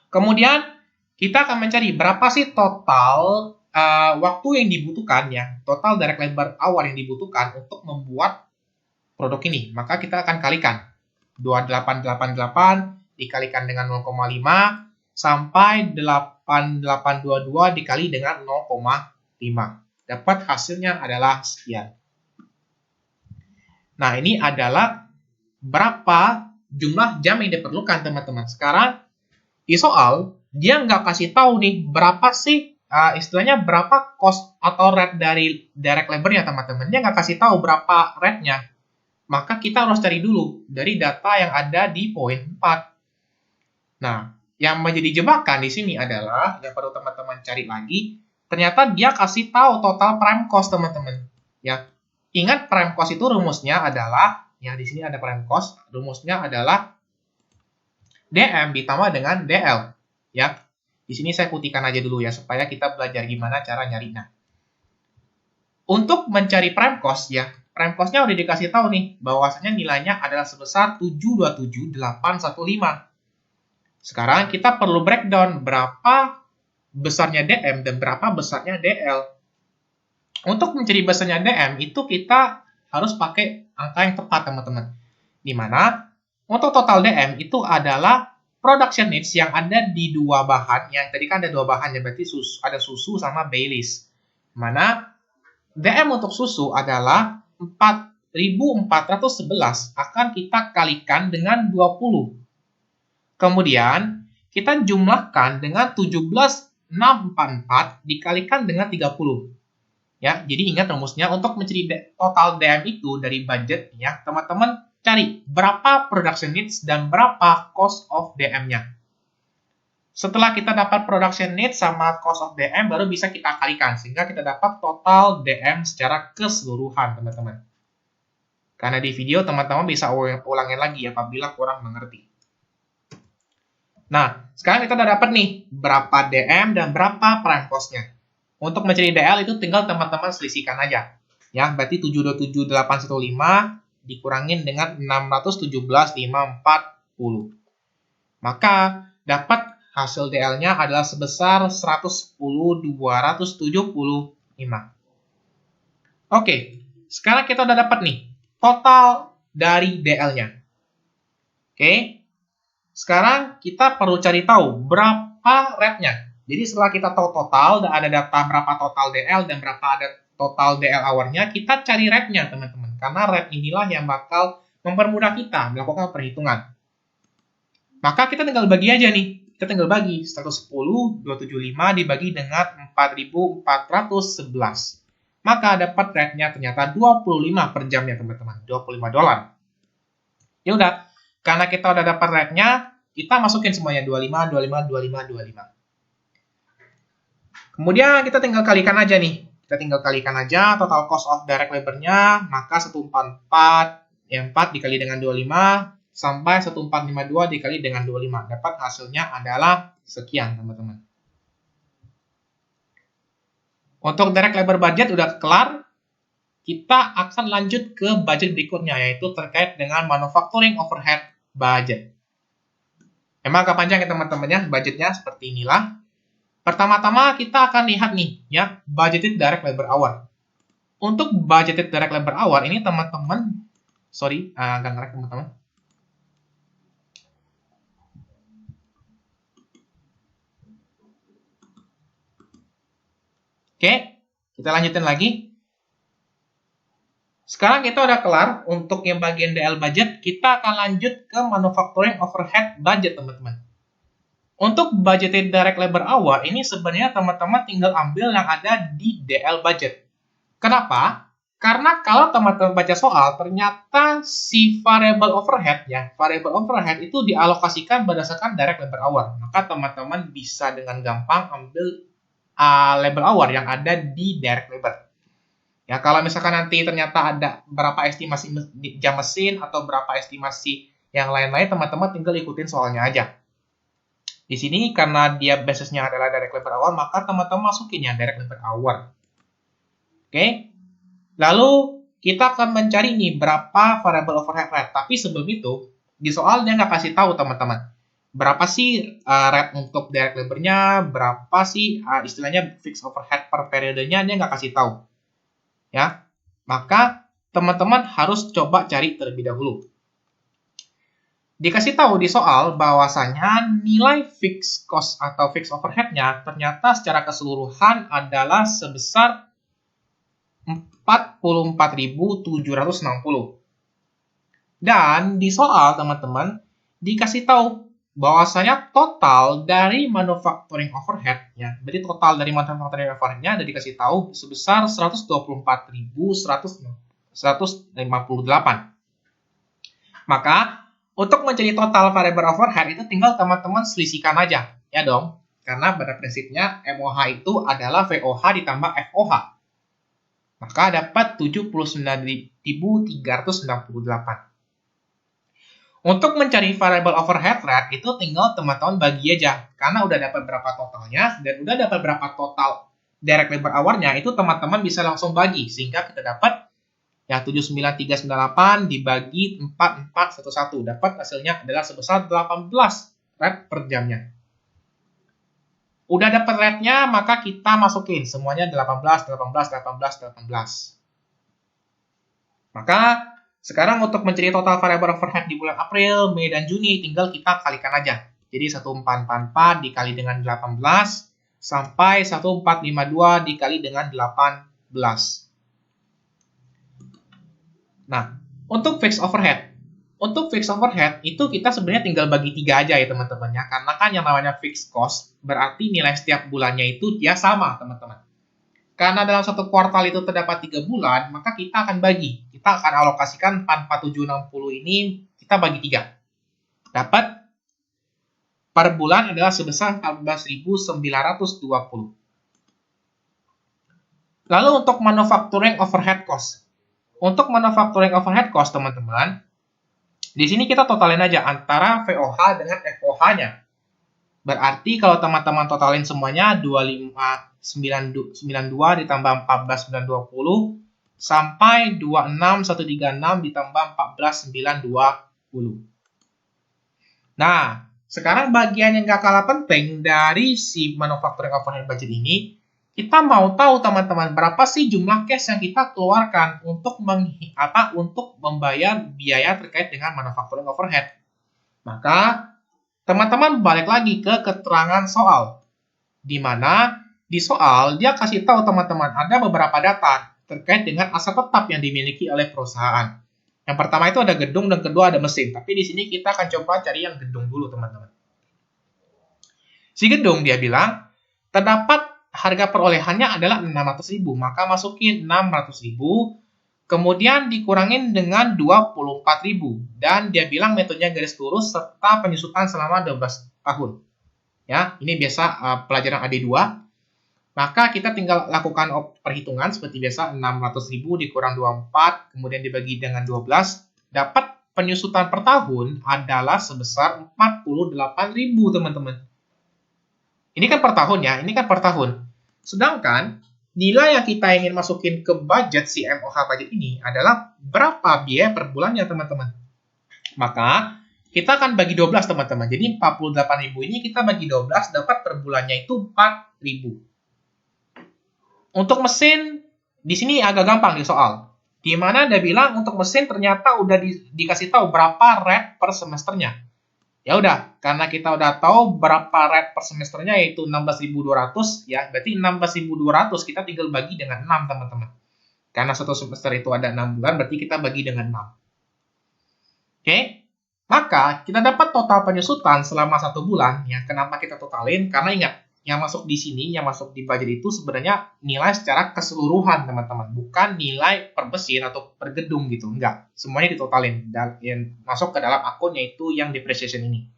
Speaker 1: Kemudian, kita akan mencari berapa sih total waktu yang dibutuhkan, ya, total direct labor hour yang dibutuhkan untuk membuat produk ini. Maka kita akan kalikan. 2888 dikalikan dengan 0,5 sampai 8822 dikali dengan 0,5. Dapat hasilnya adalah sekian. Nah, ini adalah berapa jumlah jam yang diperlukan, teman-teman. Sekarang, di soal, dia nggak kasih tahu nih berapa sih, istilahnya berapa cost atau rate dari direct labor-nya, teman-teman. Dia nggak kasih tahu berapa rate-nya. Maka kita harus cari dulu dari data yang ada di poin 4. Nah, yang menjadi jebakan di sini adalah, yang perlu teman-teman cari lagi, ternyata dia kasih tahu total prime cost, teman-teman. Ya, ingat prime cost itu rumusnya adalah, ya di sini ada prime cost, rumusnya adalah DM ditambah dengan DL. Ya, di sini saya putihkan aja dulu ya, supaya kita belajar gimana cara nyarinya. Untuk mencari prime cost ya, prime cost-nya udah dikasih tahu nih, bahwasanya nilainya adalah sebesar 727.815. Sekarang kita perlu breakdown berapa besarnya DM dan berapa besarnya DL. Untuk mencari besarnya DM itu kita harus pakai angka yang tepat, teman-teman. Di mana untuk total DM itu adalah production needs yang ada di dua bahan. Yang tadi kan ada dua bahan, ya berarti ada susu sama Baileys. Mana DM untuk susu adalah 4.411 akan kita kalikan dengan 20. Kemudian kita jumlahkan dengan 17.644 dikalikan dengan 30. Ya, jadi ingat rumusnya untuk mencari total DM itu dari budget ya, teman-teman cari berapa production needs dan berapa cost of DM-nya. Setelah kita dapat production needs sama cost of DM, baru bisa kita kalikan sehingga kita dapat total DM secara keseluruhan, teman-teman. Karena di video teman-teman bisa ulangin lagi apabila kurang mengerti. Nah, sekarang kita udah dapat nih berapa DM dan berapa prime cost-nya. Untuk mencari DL itu tinggal teman-teman selisihkan aja. Ya, berarti 727.815 dikurangin dengan 617.540. Maka dapat hasil DL-nya adalah sebesar 110.275. Oke, sekarang kita udah dapat nih total dari DL-nya. Oke, sekarang kita perlu cari tahu berapa rate-nya. Jadi setelah kita tahu total, dan ada data berapa total DL dan berapa ada total DL hour-nya, kita cari rate-nya, teman-teman. Karena rate inilah yang bakal mempermudah kita melakukan perhitungan. Maka kita tinggal bagi aja nih. Kita tinggal bagi 110.275 dibagi dengan 4.411. Maka dapat rate-nya ternyata 25 per jamnya, teman-teman. $25. Ya udah, karena kita udah dapat rate-nya, kita masukin semuanya 25, 25, 25, 25. Kemudian kita tinggal kalikan aja nih. Kita tinggal kalikan aja total cost of direct labor-nya, maka 144 yang 4 dikali dengan 25 sampai 1452 dikali dengan 25. Dapat hasilnya adalah sekian, teman-teman. Untuk direct labor budget udah kelar. Kita akan lanjut ke budget berikutnya, yaitu terkait dengan manufacturing overhead budget. Emang agak panjang ya teman-teman ya, budgetnya seperti inilah. Pertama-tama kita akan lihat nih ya, budgeted direct labor hour. Untuk budgeted direct labor hour ini teman-teman, agak ngerek teman-teman. Oke, kita lanjutin lagi. Sekarang kita udah kelar untuk yang bagian DL budget, kita akan lanjut ke manufacturing overhead budget, teman-teman. Untuk budgeted direct labor hour, ini sebenarnya teman-teman tinggal ambil yang ada di DL budget. Kenapa? Karena kalau teman-teman baca soal, ternyata si variable overhead itu dialokasikan berdasarkan direct labor hour. Maka teman-teman bisa dengan gampang ambil labor hour yang ada di direct labor. Ya, kalau misalkan nanti ternyata ada berapa estimasi jam mesin atau berapa estimasi yang lain-lain, teman-teman tinggal ikutin soalnya aja. Di sini karena dia basisnya adalah direct labor hour, maka teman-teman masukin yang direct labor hour. Oke. Lalu kita akan mencari nih berapa variable overhead rate. Tapi sebelum itu, di soal dia nggak kasih tahu teman-teman. Berapa sih rate untuk direct labor-nya, berapa sih istilahnya fixed overhead per periodenya, dia nggak kasih tahu. Ya. Maka teman-teman harus coba cari terlebih dahulu. Dikasih tahu di soal bahwasanya nilai fixed cost atau fixed overhead-nya ternyata secara keseluruhan adalah sebesar 44.760. Dan di soal teman-teman dikasih tahu bahwasanya total dari manufacturing overhead ya. Jadi total dari manufacturing overhead-nya ada dikasih tahu sebesar 124.158. Maka untuk mencari total variable overhead itu tinggal teman-teman selisihkan aja, ya dong. Karena pada prinsipnya MOH itu adalah VOH ditambah FOH. Maka dapat 79.368. Untuk mencari variable overhead rate itu tinggal teman-teman bagi aja. Karena udah dapat berapa totalnya dan udah dapat berapa total direct labor hour-nya, itu teman-teman bisa langsung bagi sehingga kita dapat Ya, 79398 dibagi 4411. Dapat hasilnya adalah sebesar 18 rad per jamnya. Udah dapat rate-nya, maka kita masukin semuanya 18, 18, 18, 18. Maka sekarang untuk mencari total variable overhead di bulan April, Mei, dan Juni, tinggal kita kalikan aja. Jadi 1444 dikali dengan 18 sampai 1452 dikali dengan 18. Nah, untuk fixed overhead. Untuk fixed overhead itu kita sebenarnya tinggal bagi 3 aja ya teman-teman ya. Karena kan yang namanya fixed cost berarti nilai setiap bulannya itu dia sama teman-teman. Karena dalam satu kuartal itu terdapat 3 bulan, maka kita akan bagi. Kita akan alokasikan 44760 ini kita bagi 3. Dapat per bulan adalah sebesar 14.920. Lalu untuk manufacturing overhead cost. Untuk manufacturing overhead cost teman-teman, di sini kita totalin aja antara VOH dengan FOH-nya. Berarti kalau teman-teman totalin semuanya 25.992 ditambah 14.920 sampai 26.136 ditambah 14.920. Nah, sekarang bagian yang gak kalah penting dari si manufacturing overhead budget ini, kita mau tahu teman-teman berapa sih jumlah cash yang kita keluarkan untuk membayar biaya terkait dengan manufacturing overhead. Maka teman-teman balik lagi ke keterangan soal, di mana di soal dia kasih tahu teman-teman ada beberapa data terkait dengan aset tetap yang dimiliki oleh perusahaan. Yang pertama itu ada gedung dan kedua ada mesin. Tapi di sini kita akan coba cari yang gedung dulu teman-teman. Si gedung dia bilang terdapat harga perolehannya adalah 600.000, maka masukin 600.000, kemudian dikurangin dengan 24.000, dan dia bilang metodenya garis lurus serta penyusutan selama 12 tahun. Ya, ini biasa pelajaran AD2. Maka kita tinggal lakukan perhitungan seperti biasa, 600.000 dikurang 24, kemudian dibagi dengan 12, dapat penyusutan per tahun adalah sebesar 48.000 teman-teman. Ini kan per tahun ya, ini kan per tahun. Sedangkan nilai yang kita ingin masukin ke budget si MOH budget ini adalah berapa biaya per bulannya teman-teman. Maka kita akan bagi 12 teman-teman. Jadi 48.000 ini kita bagi 12 dapat per bulannya itu 4.000. Untuk mesin di sini agak gampang di soal. Di mana dia bilang untuk mesin ternyata udah dikasih tahu berapa rate per semesternya. Ya udah, karena kita udah tahu berapa rate per semesternya yaitu 16.200 ya, berarti 16.200 kita tinggal bagi dengan 6 teman-teman. Karena satu semester itu ada 6 bulan, berarti kita bagi dengan 6. Oke, maka kita dapat total penyusutan selama 1 bulan ya. Kenapa kita totalin? Karena ingat, yang masuk di sini, yang masuk di budget itu sebenarnya nilai secara keseluruhan teman-teman, bukan nilai per mesin atau per gedung gitu, enggak. Semuanya ditotalin dan yang masuk ke dalam akun yaitu yang depreciation ini.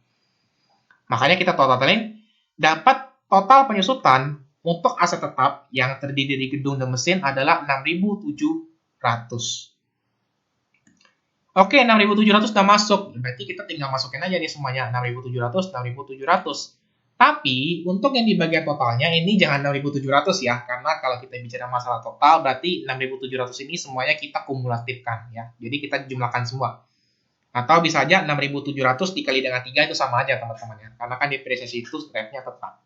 Speaker 1: Makanya kita totalin, dapat total penyusutan untuk aset tetap yang terdiri dari gedung dan mesin adalah 6.700. Oke, 6.700 sudah masuk. Berarti kita tinggal masukin aja nih semuanya. 6.700, 6.700. Tapi, untuk yang di bagian totalnya, ini jangan 6.700 ya. Karena kalau kita bicara masalah total, berarti 6.700 ini semuanya kita kumulatifkan ya. Jadi kita jumlahkan semua. Atau bisa aja 6.700 dikali dengan 3 itu sama aja teman-teman ya. Karena kan depresiasi itu rate-nya tetap.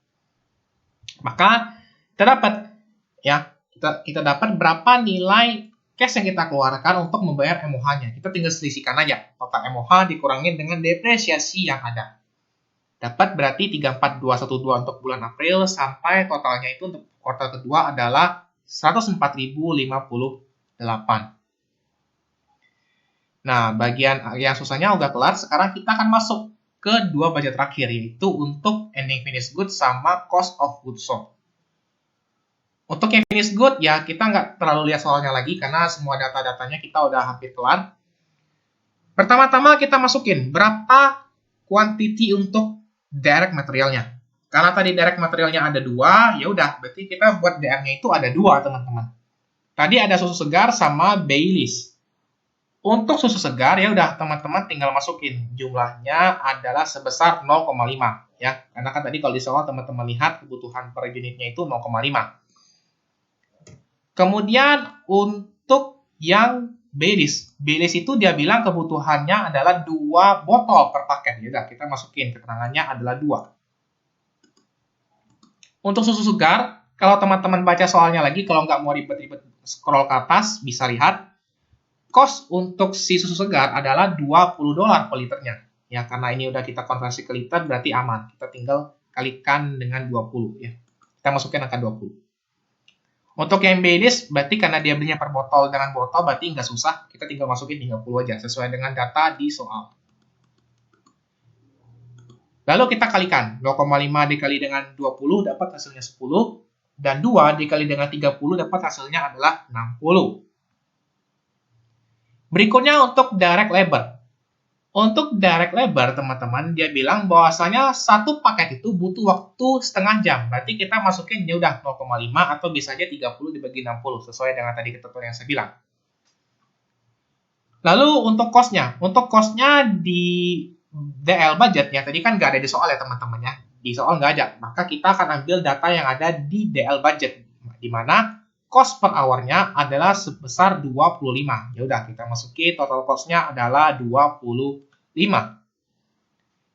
Speaker 1: Maka, kita dapat ya, kita dapat berapa nilai cash yang kita keluarkan untuk membayar MOH-nya. Kita tinggal selisihkan aja. Total MOH dikurangin dengan depresiasi yang ada. Dapat berarti 34212 untuk bulan April sampai totalnya itu untuk kuartal kedua adalah 104.058. Nah, bagian yang susahnya udah kelar. Sekarang kita akan masuk ke dua budget terakhir, yaitu untuk ending finished goods sama cost of goods sold. Untuk yang finished good, ya kita nggak terlalu lihat soalnya lagi, karena semua data-datanya kita udah hampir kelar. Pertama-tama kita masukin berapa quantity untuk direct materialnya. Karena tadi direct materialnya ada 2, ya udah, berarti kita buat DR-nya itu ada 2, teman-teman. Tadi ada susu segar sama Baileys. Untuk susu segar, ya udah teman-teman tinggal masukin. Jumlahnya adalah sebesar 0,5 ya. Karena kan tadi kalau di soal teman-teman lihat kebutuhan per unitnya itu 0,5. Kemudian untuk yang Baileys. Baileys itu dia bilang kebutuhannya adalah 2 botol per paket. Ya udah, kita masukin keterangannya adalah 2. Untuk susu segar, kalau teman-teman baca soalnya lagi, kalau nggak mau ribet-ribet scroll ke atas, bisa lihat cost untuk si susu segar adalah $20 per liternya. Ya, karena ini udah kita konversi ke liter, berarti aman. Kita tinggal kalikan dengan 20 ya. Kita masukin angka 20. Untuk yang Baileys, berarti karena dia belinya per botol dengan botol, berarti nggak susah. Kita tinggal masukin 30 aja, sesuai dengan data di soal. Lalu kita kalikan. 0,5 dikali dengan 20 dapat hasilnya 10. Dan 2 dikali dengan 30 dapat hasilnya adalah 60. Berikutnya untuk direct labor. Untuk direct labor, teman-teman, dia bilang bahwasanya satu paket itu butuh waktu setengah jam. Berarti kita masukin ya udah 0,5 atau bisa aja 30 dibagi 60 sesuai dengan tadi ketentuan yang saya bilang. Lalu untuk cost-nya. Untuk cost-nya di DL budget ya, tadi kan nggak ada di soal ya teman-teman ya. Di soal nggak ada. Maka kita akan ambil data yang ada di DL budget. Di mana cost per hour-nya adalah sebesar 25. Ya udah, kita masukin total cost-nya adalah 25.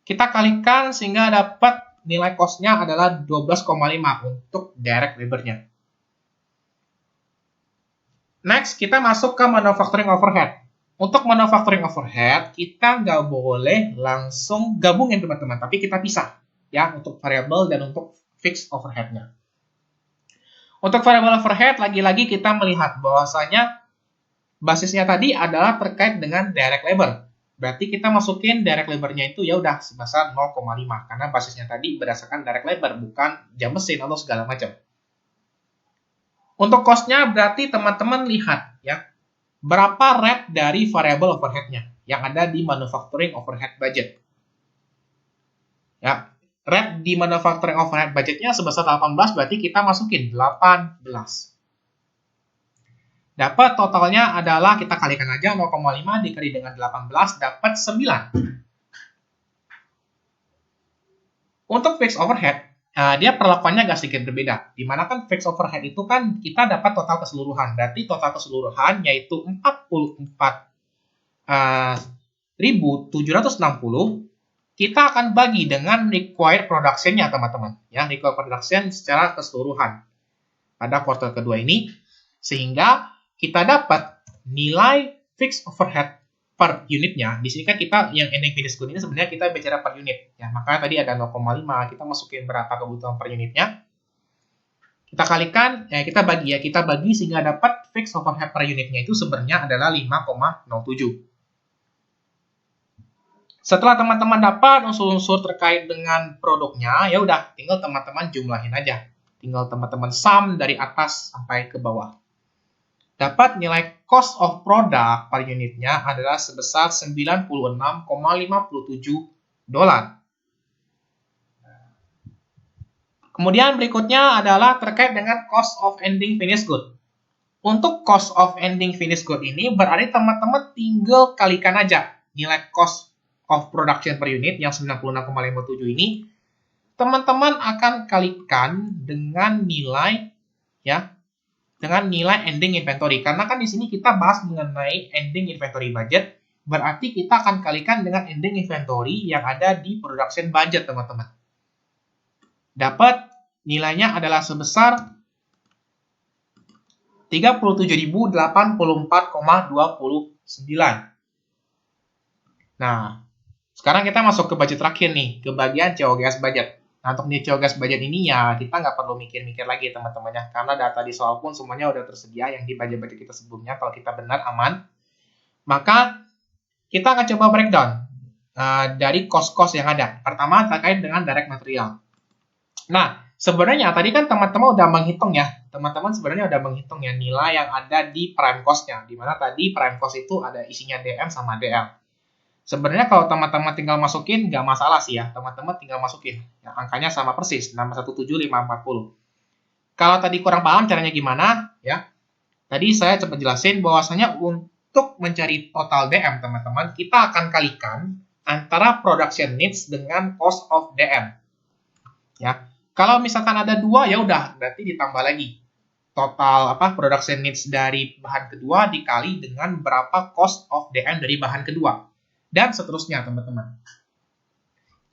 Speaker 1: Kita kalikan sehingga dapat nilai cost-nya adalah 12,5 untuk direct labor-nya. Next, kita masuk ke manufacturing overhead. Untuk manufacturing overhead, kita nggak boleh langsung gabungin teman-teman, tapi kita pisah ya untuk variable dan untuk fixed overhead-nya. Untuk variable overhead, lagi-lagi kita melihat bahwasanya basisnya tadi adalah terkait dengan direct labor. Berarti kita masukin direct labor-nya itu ya udah sebesar 0,5 karena basisnya tadi berdasarkan direct labor bukan jam mesin atau segala macam. Untuk cost-nya berarti teman-teman lihat ya berapa rate dari variable overhead-nya yang ada di manufacturing overhead budget. Ya, rate di manufacturing overhead budgetnya sebesar 18, berarti kita masukin 18. Dapat totalnya adalah, kita kalikan aja 0,5 dikali dengan 18, dapat 9. Untuk fixed overhead, dia perlakuannya agak sedikit berbeda. Dimana kan fixed overhead itu kan kita dapat total keseluruhan. Berarti total keseluruhan yaitu 44.760. Kita akan bagi dengan required production-nya, teman-teman. Ya, required production secara keseluruhan pada kuartal kedua ini. Sehingga kita dapat nilai fixed overhead per unitnya. Di sini kan kita yang ending finished good ini sebenarnya kita bicara per unit. Ya, makanya tadi ada 0,5. Kita masukin berapa kebutuhan per unitnya. Kita kalikan, kita bagi sehingga dapat fixed overhead per unitnya itu sebenarnya adalah 5,07. Setelah teman-teman dapat unsur-unsur terkait dengan produknya, ya udah tinggal teman-teman jumlahin aja. Tinggal teman-teman sum dari atas sampai ke bawah. Dapat nilai cost of product per unitnya adalah sebesar $96,57. Kemudian berikutnya adalah terkait dengan cost of ending finished good. Untuk cost of ending finished good ini berarti teman-teman tinggal kalikan aja nilai cost of production per unit yang 96,57 ini, teman-teman akan kalikan dengan nilai ya, dengan nilai ending inventory. Karena kan di sini kita bahas mengenai ending inventory budget, berarti kita akan kalikan dengan ending inventory yang ada di production budget, teman-teman. Dapat nilainya adalah sebesar 37.084,29. Nah, sekarang kita masuk ke budget terakhir nih, ke bagian COGS budget. Nah, untuk di COGS budget ini ya kita nggak perlu mikir-mikir lagi teman-teman ya, karena data di soal pun semuanya udah tersedia yang di budget-budget kita sebelumnya. Kalau kita benar aman, maka kita akan coba breakdown dari cost-cost yang ada. Pertama terkait dengan direct material. Nah, sebenarnya tadi kan teman-teman udah menghitung ya, teman-teman sebenarnya udah menghitung ya nilai yang ada di prime cost-nya, di mana tadi prime cost itu ada isinya DM sama DL. Sebenarnya kalau teman-teman tinggal masukin, nggak masalah sih ya. Teman-teman tinggal masukin. Ya, angkanya sama persis, 617.540. Kalau tadi kurang paham caranya gimana, ya. Tadi saya coba jelasin bahwasanya untuk mencari total DM, teman-teman, kita akan kalikan antara production needs dengan cost of DM. Ya. Kalau misalkan ada 2, ya udah, berarti ditambah lagi. total production needs dari bahan kedua dikali dengan berapa cost of DM dari bahan kedua. Dan seterusnya, teman-teman.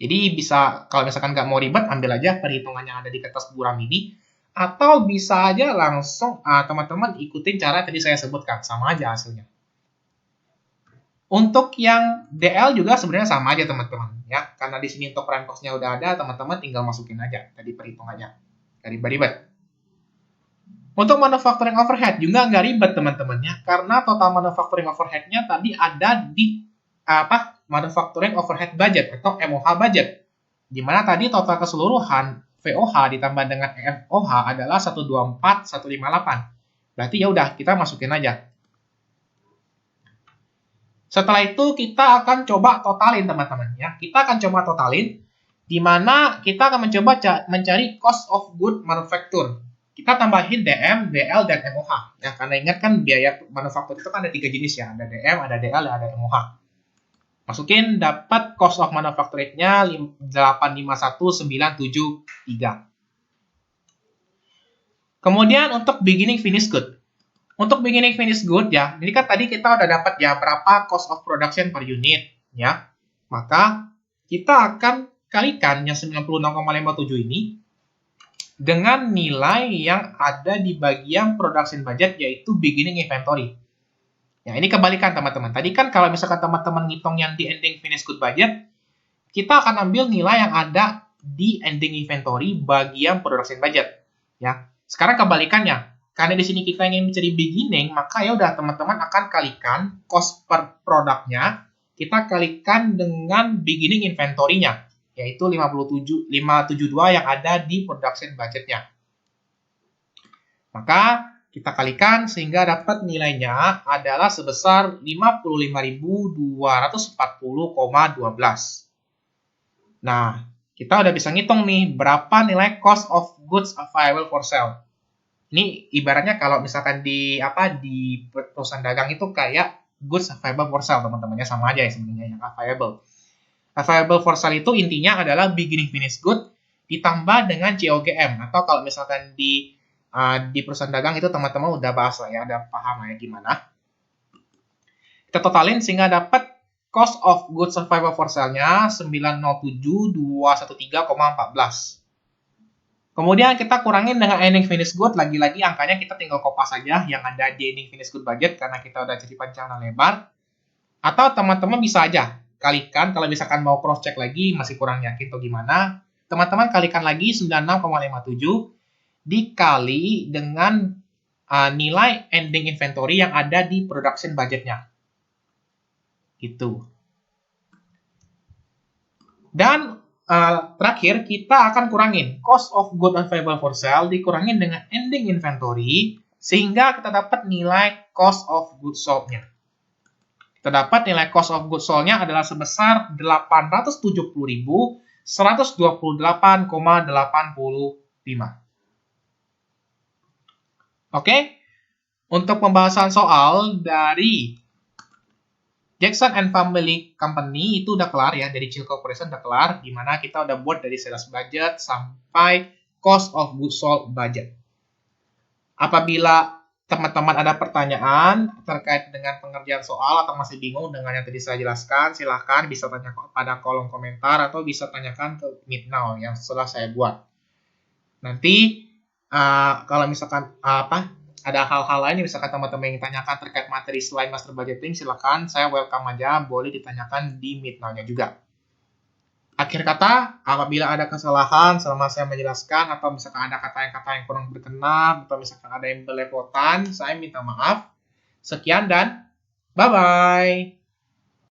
Speaker 1: Jadi bisa, kalau misalkan nggak mau ribet, ambil aja perhitungannya yang ada di kertas buram ini. Atau bisa aja langsung teman-teman ikutin cara tadi saya sebutkan. Sama aja hasilnya. Untuk yang DL juga sebenarnya sama aja, teman-teman. Ya, karena di sini untuk run cost-nya udah ada, teman-teman tinggal masukin aja tadi perhitungannya. Nggak ribet-ribet. Untuk manufacturing overhead juga nggak ribet, teman-teman, ya, karena total manufacturing overhead-nya tadi ada di manufacturing overhead budget atau MOH budget. Dimana tadi total keseluruhan VOH ditambah dengan FOH adalah 124.158. Berarti ya udah, kita masukin aja. Setelah itu kita akan coba totalin, teman-teman, ya. Kita akan coba totalin di mana kita akan mencoba mencari cost of good manufacture. Kita tambahin DM, DL, dan MOH. Ya, karena ingat kan biaya manufaktur itu kan ada 3 jenis ya. Ada DM, ada DL, dan ada MOH. Masukin, dapat cost of manufacture-nya 851.973. Kemudian untuk beginning finish good. Untuk beginning finish good ya, ini kan tadi kita udah dapat ya berapa cost of production per unit ya. Maka kita akan kalikan yang 96,57 ini dengan nilai yang ada di bagian production budget, yaitu beginning inventory. Ya, ini kebalikan, teman-teman. Tadi kan kalau misalkan teman-teman ngitung yang di ending finish good budget, kita akan ambil nilai yang ada di ending inventory bagian production budget. Ya, sekarang kebalikannya. Karena di sini kita ingin mencari beginning, maka ya udah teman-teman akan kalikan cost per produknya, kita kalikan dengan beginning inventory-nya, yaitu 572 yang ada di production budget-nya. Maka kita kalikan sehingga dapat nilainya adalah sebesar 55.240,12. Nah, kita udah bisa ngitung nih berapa nilai cost of goods available for sale. Ini ibaratnya kalau misalkan di perusahaan dagang itu kayak goods available for sale, teman-temannya sama aja ya sebenarnya yang available. Available for sale itu intinya adalah beginning finish good ditambah dengan COGM, atau kalau misalkan di perusahaan dagang itu teman-teman udah bahas lah ya, udah paham lah ya gimana. Kita totalin sehingga dapat cost of goods available for sale-nya 907.213,14. Kemudian kita kurangin dengan ending finish good, lagi-lagi angkanya kita tinggal kopas saja yang ada di ending finish good budget karena kita udah jadi panjang dan lebar. Atau teman-teman bisa aja kalikan, kalau misalkan mau cross check lagi masih kurang yakin atau gimana, teman-teman kalikan lagi 96,57 dikali dengan nilai ending inventory yang ada di production budgetnya. Gitu. Dan terakhir, kita akan kurangin cost of good available for sale dikurangin dengan ending inventory sehingga kita dapat nilai cost of goods sold-nya. Kita dapat nilai cost of goods sold-nya adalah sebesar 870.128,85. Oke, untuk pembahasan soal dari Jackson and Family Company itu udah kelar ya, dari Chill Corporation udah kelar, dimana kita udah buat dari sales budget sampai cost of goods sold budget. Apabila teman-teman ada pertanyaan terkait dengan pengerjaan soal atau masih bingung dengan yang tadi saya jelaskan, silahkan bisa tanya pada kolom komentar atau bisa tanyakan ke Meet Now yang setelah saya buat. Nanti kalau misalkan ada hal-hal lain yang misalkan teman-teman ingin tanyakan terkait materi selain master budgeting, silakan saya welcome aja, boleh ditanyakan di Meet Now-nya juga. Akhir kata, apabila ada kesalahan selama saya menjelaskan atau misalkan ada kata-kata yang kurang berkenan atau misalkan ada yang belepotan, saya minta maaf. Sekian dan bye-bye.